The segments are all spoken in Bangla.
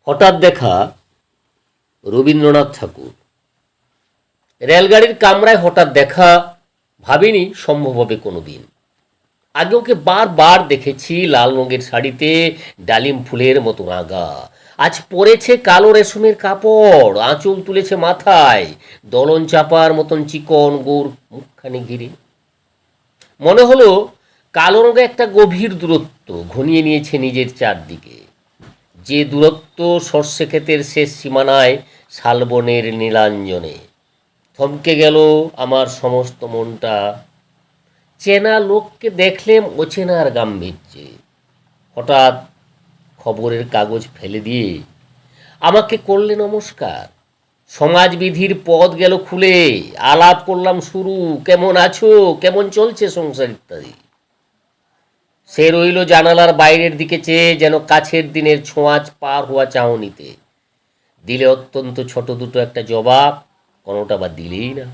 হঠাৎ দেখা রবীন্দ্রনাথ ঠাকুর। রেলগাড়ির কামরায় হঠাৎ দেখা, ভাবিনি সম্ভব হবে কোনো দিন। আগে ওকে বারবার দেখেছি লাল রঙের শাড়িতে, ডালিম ফুলের মতো রাঙা। আজ পরেছে কালো রেশমের কাপড়, আঁচল তুলেছে মাথায়, দলন চাপার মতন চিকন গোর মুখখানি ঘিরে। মনে হলো কালো রঙে একটা গভীর দূরত্ব ঘনিয়ে নিয়েছে নিজের চারদিকে, যে দূরত্ব সর্ষে ক্ষেতের শেষ সীমানায় শালবনের নীলাঞ্জনে। থমকে গেল আমার সমস্ত মনটা। চেনা লোককে দেখলেম অচেনার গাম্ভীর্যে। হঠাৎ খবরের কাগজ ফেলে দিয়ে আমাকে করলে নমস্কার। সমাজবিধির পথ গেল খুলে, আলাপ করলাম শুরু, কেমন আছো, কেমন চলছে সংসার ইত্যাদি। সে রইল জানালার বাইরের দিকে চেয়ে, যেন কাছের দিনের ছোঁয়াচ পার হওয়া চাহনিতে। দিলে অত্যন্ত ছোট দুটো একটা জবাব, কোনোটা বা দিলেই না।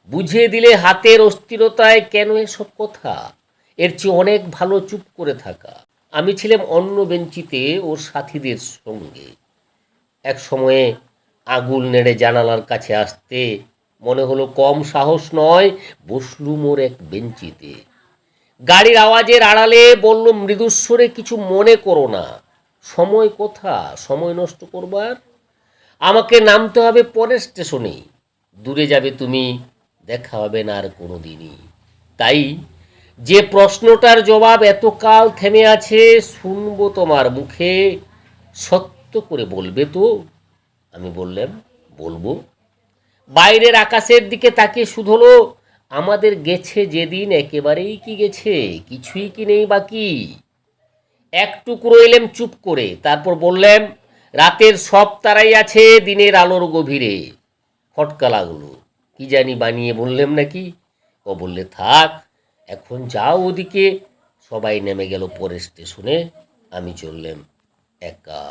বুঝিয়ে দিলে হাতের অস্থিরতায় কেন এসব কথা, এর চেয়ে অনেক ভালো চুপ করে থাকা। আমি ছিলাম অন্য বেঞ্চিতে ওর সাথীদের সঙ্গে। এক সময়ে আঙুল নেড়ে জানালার কাছে আসতে মনে হলো কম সাহস নয়, বসলুম ওর এক বেঞ্চিতে। গাড়ির আওয়াজের আড়ালে বলল মৃদুস্বরে, কিছু মনে করো না, সময় কোথা সময় নষ্ট করবার। আমাকে নামতে হবে পরের স্টেশনে, দূরে যাবে তুমি, দেখা হবে না আর কোনো দিনই। তাই যে প্রশ্নটার জবাব এতকাল থেমে আছে, শুনবো তোমার মুখে, সত্য করে বলবে তো? আমি বললাম, বলবো। বাইরের আকাশের দিকে তাকিয়ে শুধলো, আমাদের গেছে যেদিন একেবারেই কি গেছে, কিছুই কি নেই বাকি। একটুকু রইলেম চুপ করে, তারপর বললাম, রাতের সব তারাই আছে দিনের আলোর গভীরে। খটকা লাগলো, কি জানি বানিয়ে বললাম নাকি। ও বললে, থাক এখন যাও ওদিকে। সবাই নেমে গেল পরের স্টেশনে, আমি চললাম একা।